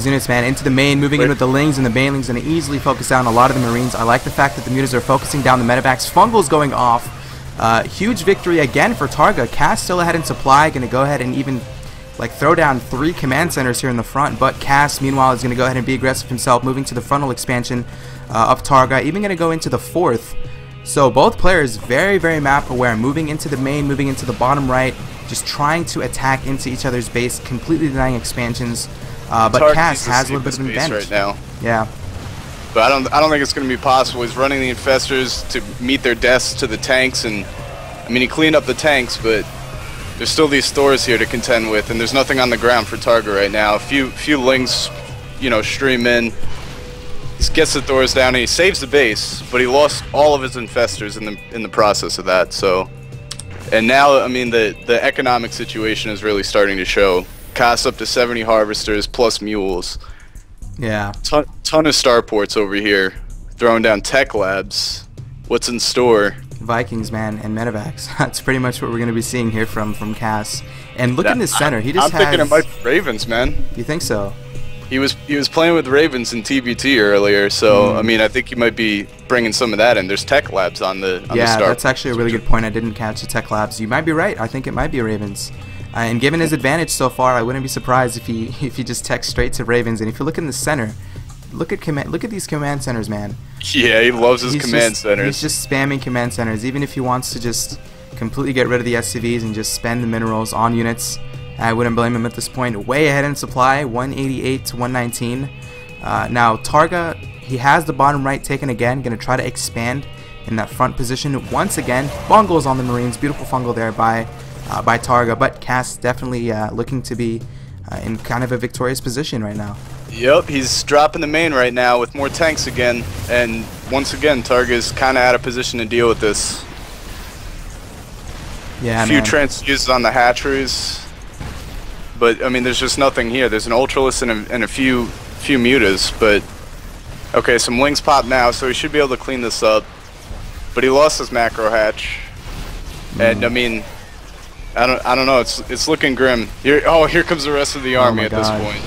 his units, man, into the main, moving in with the Lings, and the Banelings going to easily focus down a lot of the Marines. I like the fact that the Mutas are focusing down the medevacs. Fungal's going off. Huge victory again for Targa. Cass still ahead in supply, going to go ahead and even like throw down 3 command centers here in the front, but Cass meanwhile is going to go ahead and be aggressive himself, moving to the frontal expansion of Targa, even going to go into the 4th. So both players very, very map aware, moving into the main, moving into the bottom right, just trying to attack into each other's base, completely denying expansions. But Cass has a little bit of an advantage right now. Yeah. But I don't think it's going to be possible. He's running the infestors to meet their deaths to the tanks, and I mean he cleaned up the tanks, but there's still these Thors here to contend with, and there's nothing on the ground for Targa right now. A few Lings, you know, stream in. He gets the Thors down and he saves the base, but he lost all of his infestors in the process of that. So, and now I mean the economic situation is really starting to show. Costs up to 70 harvesters plus mules. Yeah. Ton of starports over here, throwing down tech labs. What's in store? Vikings, man, and medevacs. That's pretty much what we're going to be seeing here from Cass. And look in the center. He just I'm thinking it might be Ravens, man. You think so? He was playing with Ravens in TBT earlier, so I mean I think he might be bringing some of that in. There's tech labs on the yeah, that's actually a really good point. I didn't catch the tech labs. You might be right. I think it might be Ravens. And given his advantage so far, I wouldn't be surprised if he just tech straight to Ravens. And if you look in the center, look at these command centers, man. Yeah, he loves his command centers. He's just spamming command centers, even if he wants to just completely get rid of the SCVs and just spend the minerals on units. I wouldn't blame him at this point. Way ahead in supply, 188 to 119. Now Targa, he has the bottom right taken again. Going to try to expand in that front position once again. Fungals on the Marines, beautiful fungal there by Targa, but Cass definitely looking to be in kind of a victorious position right now. Yep, he's dropping the main right now with more tanks again, and once again Targa is kind of out of position to deal with this. Yeah, a few transfuses on the hatcheries, but I mean there's just nothing here. There's an Ultralisk and a few mutas, but okay, some Lings pop now, so he should be able to clean this up. But he lost his macro hatch, and I mean I don't know. It's looking grim. Here comes the rest of the army at this point.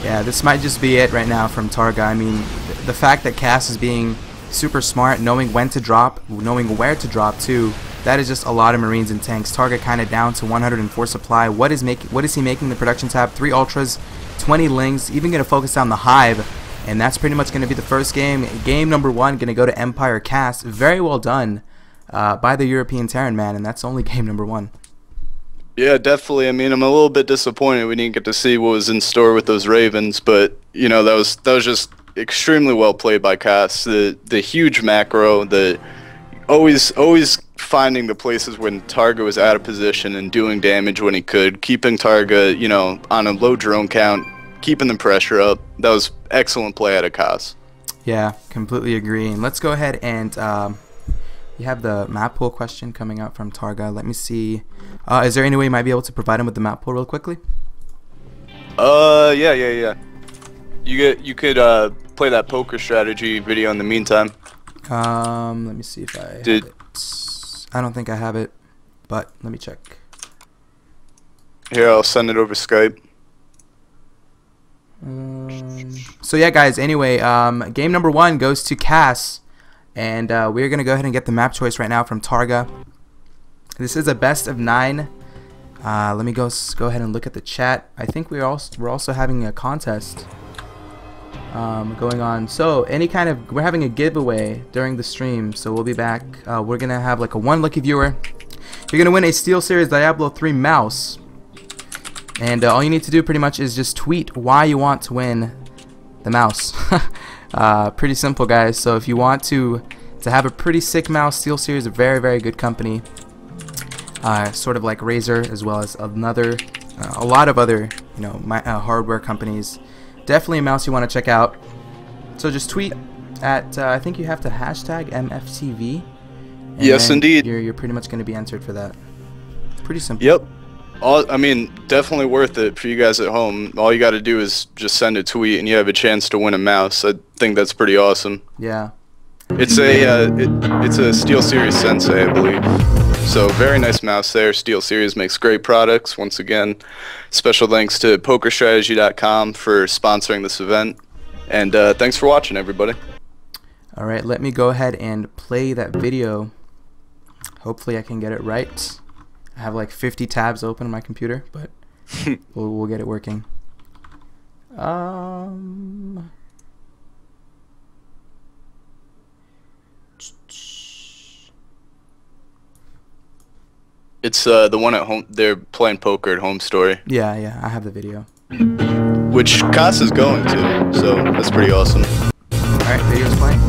Yeah, this might just be it right now from Targa. I mean, the fact that Cass is being super smart, knowing when to drop, knowing where to drop too, that is just a lot of Marines and tanks. Targa kind of down to 104 supply. What is he making the production tab? 3 Ultras, 20 Lings, even going to focus on the Hive. And that's pretty much going to be the first game. Game number 1 going to go to EmpireKas. Very well done by the European Terran, man. And that's only game number 1. Yeah, definitely. I mean, I'm a little bit disappointed we didn't get to see what was in store with those Ravens, but you know that was just extremely well played by Cass. The huge macro, the always finding the places when Targa was out of position and doing damage when he could, keeping Targa, you know, on a low drone count, keeping the pressure up. That was excellent play out of Cass. Yeah, completely agree. And let's go ahead and you have the map pool question coming out from Targa. Let me see. Is there any way you might be able to provide him with the map pool real quickly? Yeah. You could play that poker strategy video in the meantime. Let me see if I have it. I don't think I have it, but let me check. Here, I'll send it over Skype. So yeah, guys. Anyway, game number 1 goes to Cass. And we're going to go ahead and get the map choice right now from Targa. This is a best of 9. Let me go ahead and look at the chat. I think we're also having a contest going on. So we're having a giveaway during the stream. So we'll be back. We're going to have like a 1 lucky viewer. You're going to win a SteelSeries Diablo 3 mouse. And all you need to do pretty much is just tweet why you want to win the mouse. Pretty simple, guys. So if you want to have a pretty sick mouse, SteelSeries is a very, very good company. Sort of like Razer, as well as a lot of other, you know, hardware companies. Definitely a mouse you want to check out. So just tweet at I think you have to hashtag MFTV. Yes, indeed. You're pretty much going to be entered for that. Pretty simple. Yep. I mean, definitely worth it for you guys at home. All you got to do is just send a tweet, and you have a chance to win a mouse. I think that's pretty awesome. Yeah. It's a SteelSeries Sensei, I believe. So very nice mouse there. Steel Series makes great products. Once again, special thanks to PokerStrategy.com for sponsoring this event. And thanks for watching, everybody. All right, let me go ahead and play that video. Hopefully I can get it right. I have like 50 tabs open on my computer, but we'll get it working. It's the one at home. They're playing poker at Home Story. Yeah, I have the video. Which Kas is going to, so that's pretty awesome. Alright, video's playing.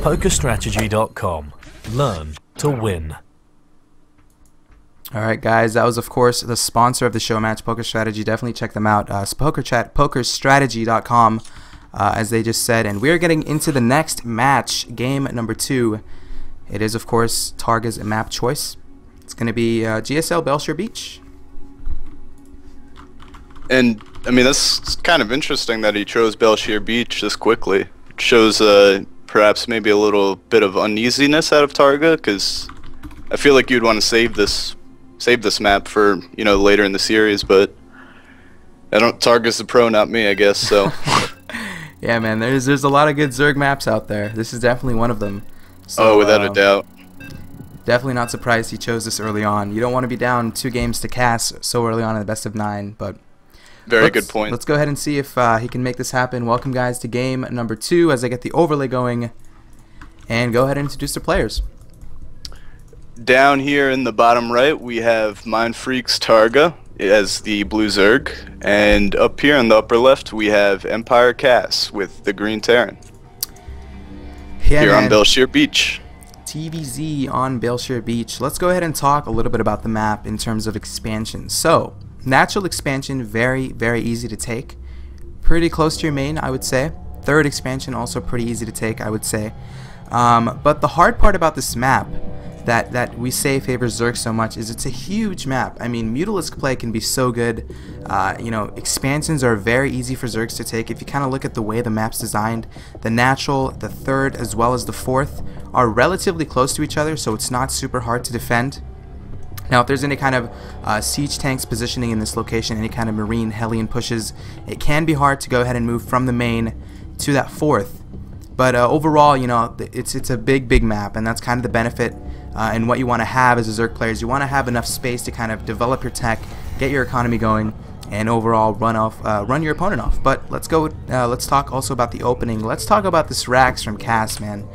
PokerStrategy.com. Learn to win. Alright guys, that was of course the sponsor of the Showmatch, Poker Strategy. Definitely check them out. PokerStrategy.com, as they just said. And we're getting into the next match, game number 2. It is of course TarGA's map choice. It's going to be GSL Belshire Beach. And I mean, that's kind of interesting that he chose Belshire Beach this quickly. It shows perhaps maybe a little bit of uneasiness out of TarGA, because I feel like you'd want to save this map for, you know, later in the series, but TarGA's the pro, not me, I guess. So yeah, man, there's a lot of good Zerg maps out there. This is definitely one of them. So, oh, without a doubt. Definitely not surprised he chose this early on. You don't want to be down 2 games to Kas so early on in the best of 9, but very good point. Let's go ahead and see if he can make this happen. Welcome guys to game number 2 as I get the overlay going, and go ahead and introduce the players. Down here in the bottom right, we have Mindfreaks TarGA as the blue Zerg, and up here in the upper left, we have EmpireKas with the green Terran. Yeah, here man. on Belshire Beach. TVZ on Belshire Beach. Let's go ahead and talk a little bit about the map in terms of expansion. So, natural expansion, very, very easy to take. Pretty close to your main, I would say. Third expansion, also pretty easy to take, I would say. But the hard part about this map that we say favors Zerg so much is it's a huge map. I mean, Mutalisk play can be so good. You know, expansions are very easy for Zergs to take. If you kind of look at the way the map's designed, the natural, the third, as well as the fourth are relatively close to each other, so it's not super hard to defend. Now, if there's any kind of siege tanks positioning in this location, any kind of marine Hellion pushes, it can be hard to go ahead and move from the main to that fourth. But overall, you know, it's a big map, and that's kind of the benefit and what you want to have as a Zerg player is you want to have enough space to kind of develop your tech, get your economy going, and overall run your opponent off. But let's go. Let's talk also about the opening. Let's talk about this Rax from Kas, man.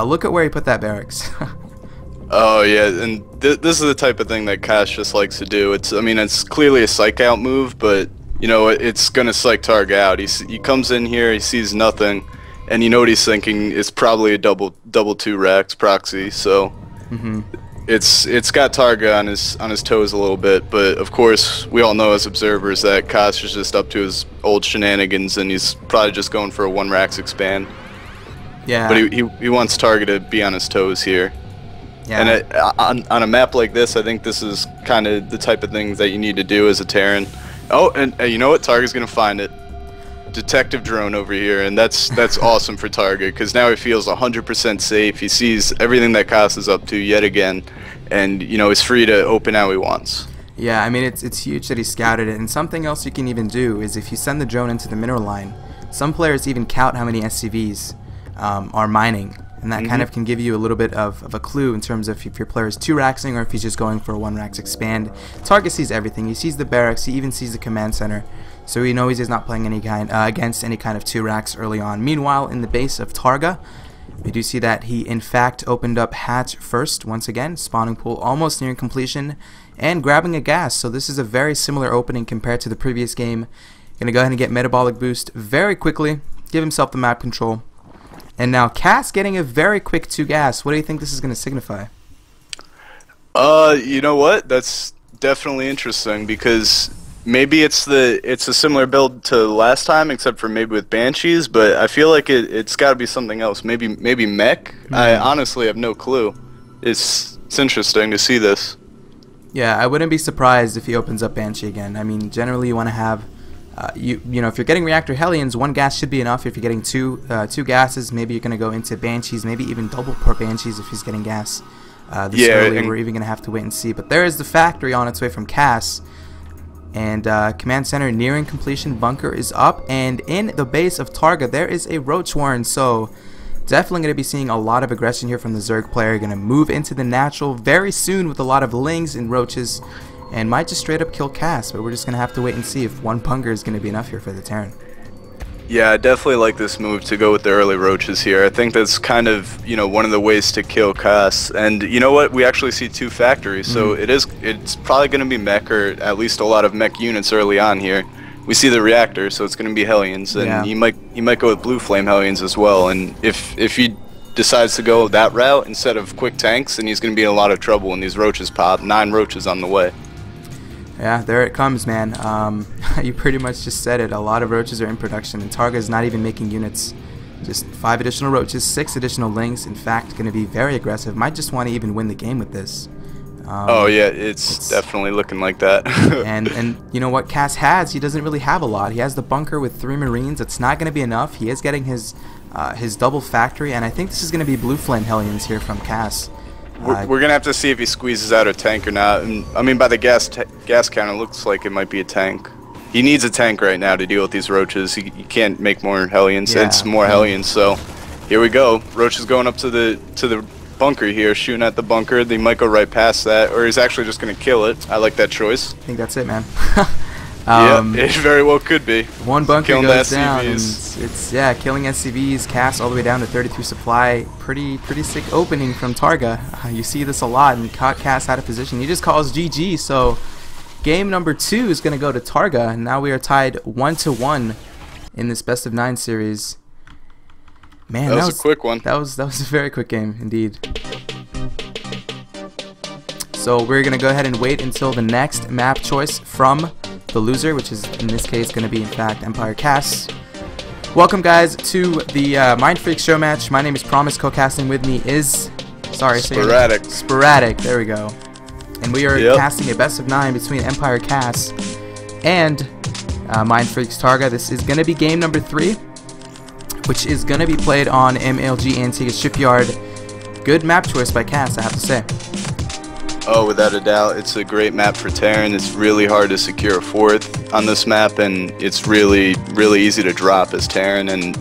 Look at where he put that barracks. Oh yeah, and this is the type of thing that Kas just likes to do. I mean, it's clearly a psych out move, but you know, it's gonna psych TarGA out. He comes in here, he sees nothing, and you know what he's thinking is probably a double 2 Rax proxy. So it's got TarGA on his toes a little bit. But of course, we all know as observers that Kas is just up to his old shenanigans, and he's probably just going for a 1 Rax expand. Yeah. But he wants TarGA to be on his toes here. Yeah. And on a map like this, I think this is kind of the type of things that you need to do as a Terran. Oh, and you know what? TarGA's gonna find it. Detective drone over here, and that's awesome for TarGA, because now he feels 100% safe. He sees everything that Kas is up to yet again, and you know, he's free to open how he wants. Yeah, I mean, it's huge that he scouted it. And something else you can even do is if you send the drone into the mineral line, some players even count how many SCVs are mining. And that kind of can give you a little bit of a clue in terms of if your player is 2 Raxing or if he's just going for a 1 Rax expand. TarGA sees everything. He sees the barracks. He even sees the command center. So he knows he's not playing any kind against any kind of 2 Rax early on. Meanwhile, in the base of TarGA, we do see that he in fact opened up hatch first once again, spawning pool almost nearing completion, and grabbing a gas. So this is a very similar opening compared to the previous game. Gonna go ahead and get metabolic boost very quickly, give himself the map control. And now Kas getting a very quick 2 gas. What do you think this is going to signify? You know what? That's definitely interesting, because maybe it's a similar build to last time, except for maybe with Banshees. But I feel like it's got to be something else. Maybe mech. I honestly have no clue. It's interesting to see this. Yeah, I wouldn't be surprised if he opens up Banshee again. I mean, generally you want to have, you know, if you're getting Reactor Hellions, one gas should be enough. If you're getting two gases, maybe you're going to go into Banshees, maybe even double port Banshees if he's getting gas. This early, we're even going to have to wait and see. But there is the factory on its way from Cass. And Command Center nearing completion. Bunker is up. And in the base of Targa, there is a Roach Warren. So definitely going to be seeing a lot of aggression here from the Zerg player. Going to move into the natural very soon with a lot of Lings and Roaches. And might just straight up kill Cass. But we're just going to have to wait and see if one Bunker is going to be enough here for the Terran. Yeah, I definitely like this move to go with the early Roaches here. I think that's kind of, you know, one of the ways to kill Cass. And you know what? We actually see two factories, so it's probably going to be mech, or at least a lot of mech units early on here. We see the reactor, so it's going to be Hellions, and he might go with Blue Flame Hellions as well. And if he decides to go that route instead of quick tanks, then he's going to be in a lot of trouble when these Roaches pop. 9 Roaches on the way. Yeah, there it comes, man. You pretty much just said it. A lot of Roaches are in production, and Targa is not even making units. Just 5 additional Roaches, 6 additional Lings. In fact, going to be very aggressive. Might just want to even win the game with this. Oh yeah, it's definitely looking like that. and you know what Cass has? He doesn't really have a lot. He has the bunker with 3 Marines. It's not going to be enough. He is getting his double factory, and I think this is going to be Blue Flame Hellions here from Cass. We're going to have to see if he squeezes out a tank or not. And, I mean, by the gas count, it looks like it might be a tank. He needs a tank right now to deal with these Roaches. He can't make more Hellions. Yeah. It's more Hellions, so here we go. Roach is going up to the bunker here, shooting at the bunker. They might go right past that, or he's actually just going to kill it. I like that choice. I think that's it, man. Yeah, it very well could be. One bunker goes down, and it's killing SCVs. Cass all the way down to 33 supply. Pretty sick opening from Targa. You see this a lot, and caught Cass out of position. He just calls GG. So game number 2 is going to go to Targa, and now we are tied 1-1 in this best of 9 series. Man, that was a quick one. That was a very quick game indeed. So we're going to go ahead and wait until the next map choice from the loser, which is in this case going to be in fact EmpireKas. Welcome guys to the MindFreak show match. My name is Promise. Co-casting with me is Sporadic. There we go. And we are casting a best of 9 between EmpireKas and MindFreak's Targa. This is going to be game number 3, which is going to be played on MLG Antigua Shipyard. Good map choice by Cass, I have to say. Oh, without a doubt, it's a great map for Terran. It's really hard to secure a 4th on this map, and it's really easy to drop as Terran. And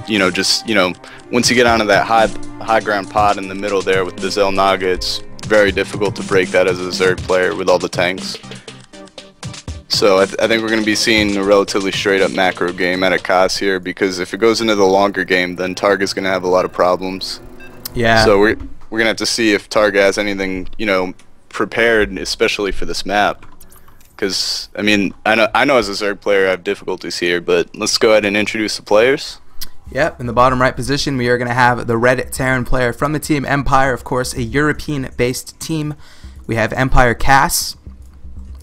once you get onto that high ground pod in the middle there with the Xel'Naga, it's very difficult to break that as a Zerg player with all the tanks. So I think we're going to be seeing a relatively straight up macro game at Kas here, because if it goes into the longer game, then Targa's going to have a lot of problems. Yeah. So we're going to have to see if Targa has anything, prepared, especially for this map, because I mean I know as a Zerg player I have difficulties here, but let's go ahead and introduce the players. Yep, in the bottom right position we are going to have the red Terran player from the team Empire, of course a European based team. We have EmpireKas,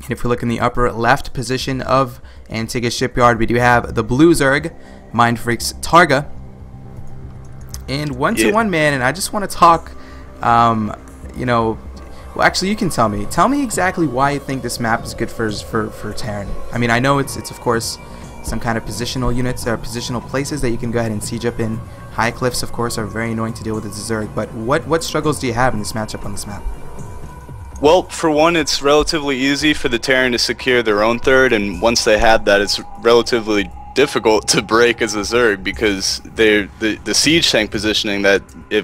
and if we look in the upper left position of Antigua Shipyard, we do have the blue Zerg MindFreak's Targa, and 1-1 man. And I just want to talk well, actually, you can tell me. Tell me exactly why you think this map is good for Terran. I mean, I know it's of course some kind of positional units or positional places that you can go ahead and siege up in. High cliffs, of course, are very annoying to deal with as a Zerg. But what struggles do you have in this matchup on this map? Well, for one, it's relatively easy for the Terran to secure their own 3rd, and once they have that, it's relatively difficult to break as a Zerg, because the siege tank positioning, that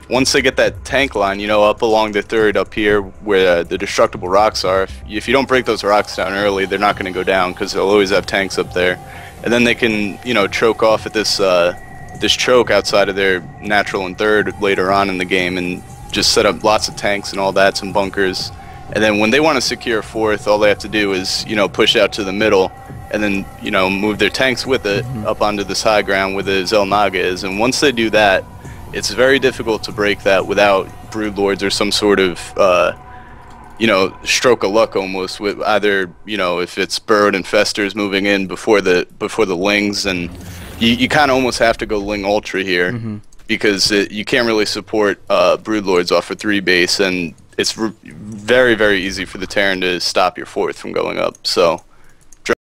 once they get that tank line, up along the 3rd up here where the destructible rocks are, if you don't break those rocks down early, they're not going to go down, because they'll always have tanks up there, and then they can choke off at this choke outside of their natural and 3rd later on in the game, and just set up lots of tanks and all that, some bunkers, and then when they want to secure a 4th, all they have to do is push out to the middle, and then move their tanks with it up onto this high ground where the Xel'Naga is. And once they do that, it's very difficult to break that without Broodlords or some sort of you know, stroke of luck almost with either, you know, if it's burrowed infestors moving in before the lings, and you kind of almost have to go ling ultra here because you can't really support broodlords off a 3 base, and it's very, very easy for the Terran to stop your 4th from going up. So